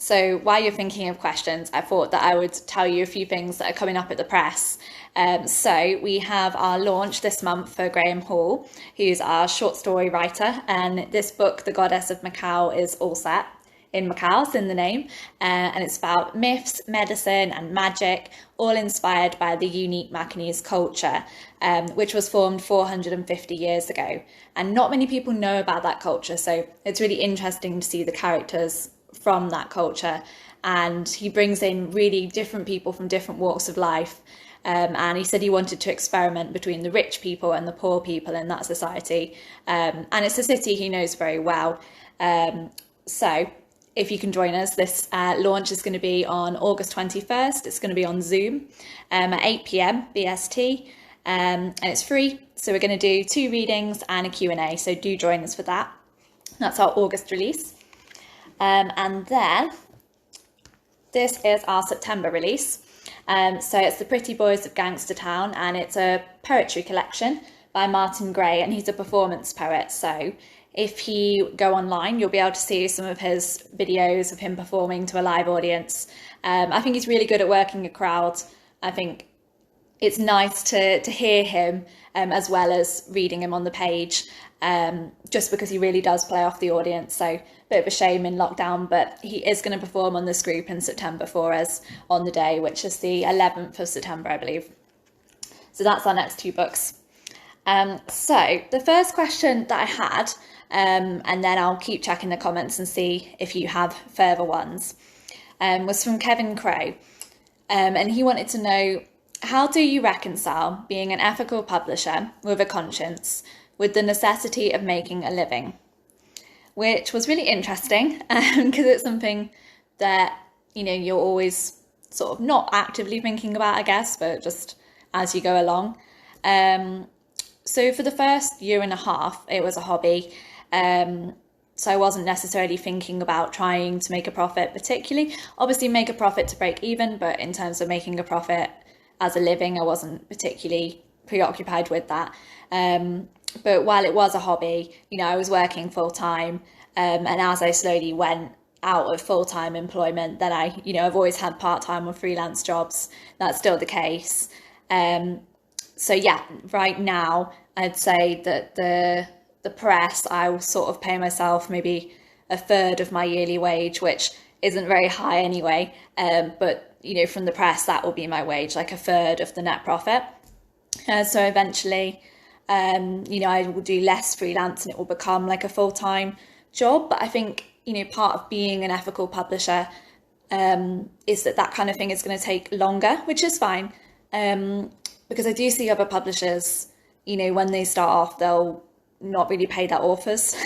So while you're thinking of questions, I thought that I would tell you a few things that are coming up at the press. So we have our launch this month for Graham Hall, who's our short story writer, and this book, The Goddess of Macau, is all set in Macau, it's in the name, and it's about myths, medicine, and magic, all inspired by the unique Macanese culture, which was formed 450 years ago. And not many people know about that culture, so it's really interesting to see the characters from that culture. And he brings in really different people from different walks of life. And he said he wanted to experiment between the rich people and the poor people in that society. And it's a city he knows very well. So if you can join us, this launch is going to be on August 21st. It's going to be on Zoom at 8 p.m. BST, and it's free. So we're going to do 2 readings and a Q&A. So do join us for that. That's our August release. And then this is our September release. So it's The Pretty Boys of Gangstertown, and it's a poetry collection by Martin Gray, and he's a performance poet. So if you go online, you'll be able to see some of his videos of him performing to a live audience. I think he's really good at working a crowd. I think it's nice to hear him as well as reading him on the page, just because he really does play off the audience. So a bit of a shame in lockdown, but he is going to perform on this group in September for us on the day, which is the 11th of September, I believe. So that's our next 2 books. So the first question that I had, and then I'll keep checking the comments and see if you have further ones, was from Kevin Crow. And he wanted to know, how do you reconcile being an ethical publisher with a conscience with the necessity of making a living? Which was really interesting, because it's something that, you're always sort of not actively thinking about, I guess, but just as you go along. So for the first year and a half, it was a hobby. So I wasn't necessarily thinking about trying to make a profit particularly. Obviously make a profit to break even, but in terms of making a profit as a living, I wasn't particularly preoccupied with that. But while it was a hobby, I was working full time. And as I slowly went out of full-time employment, then I've always had part-time or freelance jobs. That's still the case. So yeah, right now I'd say that the press, I will sort of pay myself maybe a third of my yearly wage, which isn't very high anyway. But from the press, that will be my wage, like a third of the net profit. So eventually, I will do less freelance and it will become like a full-time job. But I think, part of being an ethical publisher is that kind of thing is going to take longer, which is fine. Because I do see other publishers, when they start off, they'll not really pay their authors.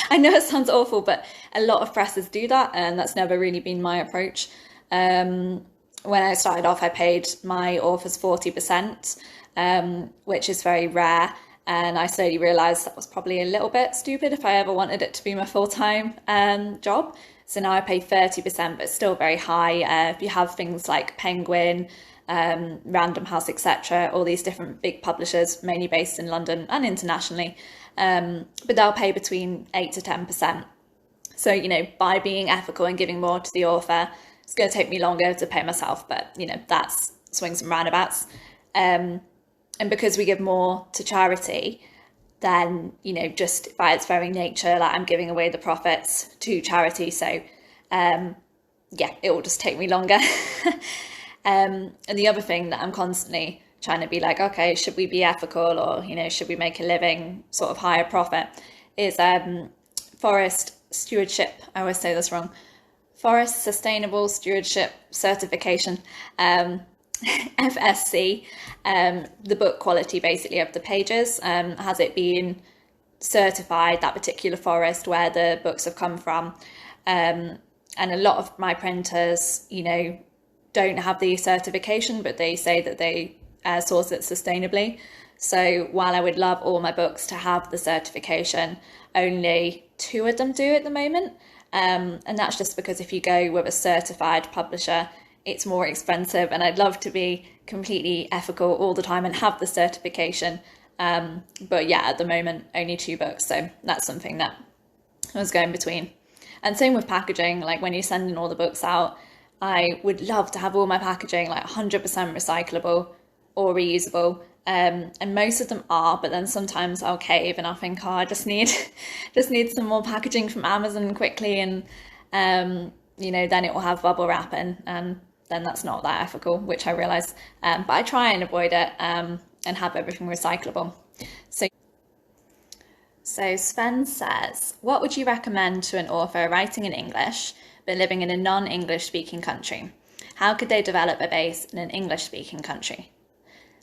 I know it sounds awful, but a lot of presses do that, and that's never really been my approach. When I started off, I paid my authors 40%, which is very rare. And I slowly realised that was probably a little bit stupid if I ever wanted it to be my full-time job. So now I pay 30%, but still very high. If you have things like Penguin, Random House, etc., all these different big publishers, mainly based in London and internationally, but they'll pay between 8 to 10%. So, by being ethical and giving more to the author, it's going to take me longer to pay myself, but, that's swings and roundabouts. And because we give more to charity, then, just by its very nature, like I'm giving away the profits to charity. So, yeah, it will just take me longer. And the other thing that I'm constantly trying to be like, okay, should we be ethical, or, should we make a living, sort of higher profit, is forest stewardship. I always say this wrong. Forest Sustainable Stewardship Certification, FSC. The book quality basically of the pages, has it been certified, that particular forest where the books have come from. And a lot of my printers, don't have the certification, but they say that they source it sustainably. So while I would love all my books to have the certification, only 2 of them do at the moment. And that's just because if you go with a certified publisher, it's more expensive, and I'd love to be completely ethical all the time and have the certification. But yeah, at the moment, only 2 books. So that's something that I was going between. And same with packaging, like when you're sending all the books out, I would love to have all my packaging like 100% recyclable or reusable. And most of them are, but then sometimes I'll cave and I'll think, oh, I just need just need some more packaging from Amazon quickly, and then it will have bubble wrap in, and then that's not that ethical, which I realise. But I try and avoid it and have everything recyclable. So Sven says, what would you recommend to an author writing in English but living in a non-English speaking country? How could they develop a base in an English speaking country?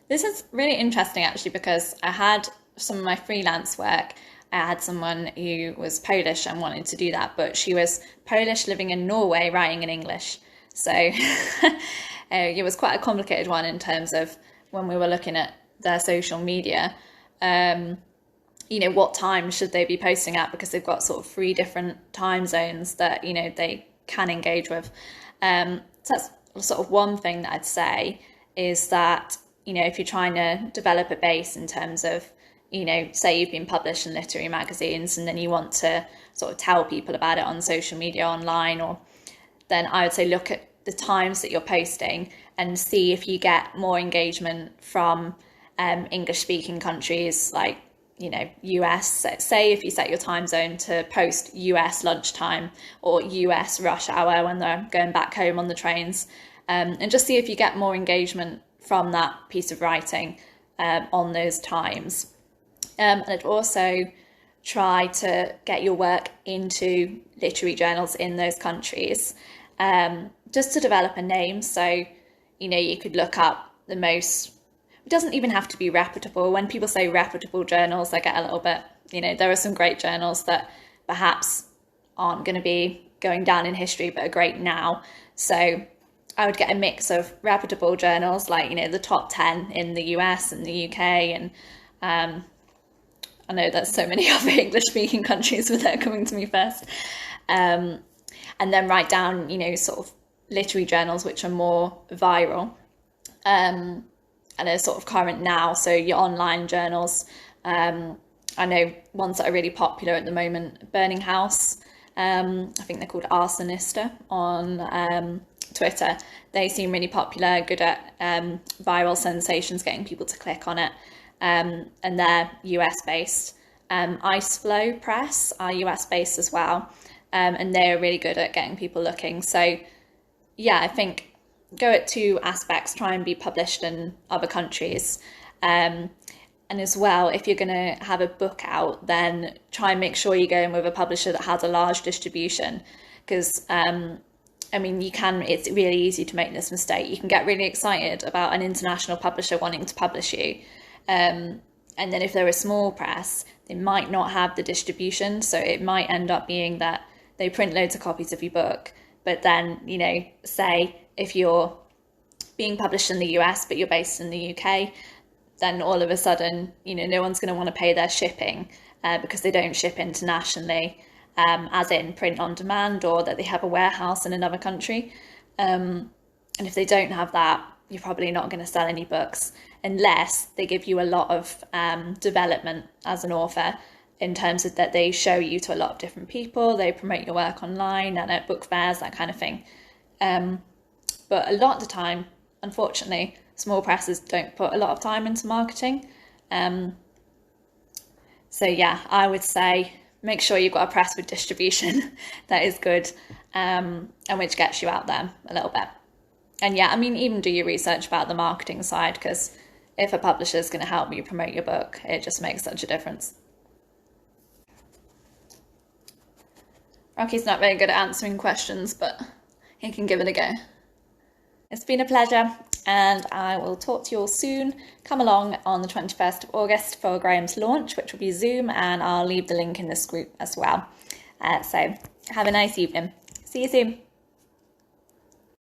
This is really interesting actually, because I had some of my freelance work. I had someone who was Polish and wanted to do that, but she was Polish living in Norway writing in English. So it was quite a complicated one in terms of when we were looking at their social media. What time should they be posting at, because they've got sort of 3 different time zones that, they can engage with. So that's sort of one thing that I'd say, is that, if you're trying to develop a base in terms of, say you've been published in literary magazines and then you want to sort of tell people about it on social media, online, then I would say look at the times that you're posting and see if you get more engagement from English speaking countries, like US. Say if you set your time zone to post US lunchtime or US rush hour when they're going back home on the trains, and just see if you get more engagement from that piece of writing on those times. And I'd also try to get your work into literary journals in those countries, just to develop a name. So, you could look up the most, it doesn't even have to be reputable. When people say reputable journals, I get a little bit, there are some great journals that perhaps aren't going to be going down in history, but are great now. So I would get a mix of reputable journals, like, the top 10 in the US and the UK. And I know there's so many other English speaking countries, but they're coming to me first. And then write down, sort of literary journals which are more viral. And are sort of current now. So your online journals, I know ones that are really popular at the moment, Burning House, I think they're called Arsonista on Twitter. They seem really popular, good at viral sensations, getting people to click on it, and they're US based. Iceflow Press are US based as well, and they're really good at getting people looking. So yeah, I think go at 2 aspects, try and be published in other countries. And as well, if you're going to have a book out, then try and make sure you go in with a publisher that has a large distribution, because it's really easy to make this mistake. You can get really excited about an international publisher wanting to publish you. And then if they're a small press, they might not have the distribution. So it might end up being that they print loads of copies of your book, but then, say if you're being published in the US, but you're based in the UK, then all of a sudden, no one's going to want to pay their shipping because they don't ship internationally, as in print on demand, or that they have a warehouse in another country. And if they don't have that, you're probably not going to sell any books unless they give you a lot of development as an author, in terms of that they show you to a lot of different people, they promote your work online and at book fairs, that kind of thing. But a lot of the time, unfortunately, small presses don't put a lot of time into marketing. So yeah, I would say make sure you've got a press with distribution that is good, and which gets you out there a little bit. And yeah, even do your research about the marketing side, because if a publisher is going to help you promote your book, it just makes such a difference. Rocky's not very good at answering questions, but he can give it a go. It's been a pleasure, and I will talk to you all soon. Come along on the 21st of August for Graham's launch, which will be Zoom, and I'll leave the link in this group as well. So have a nice evening. See you soon.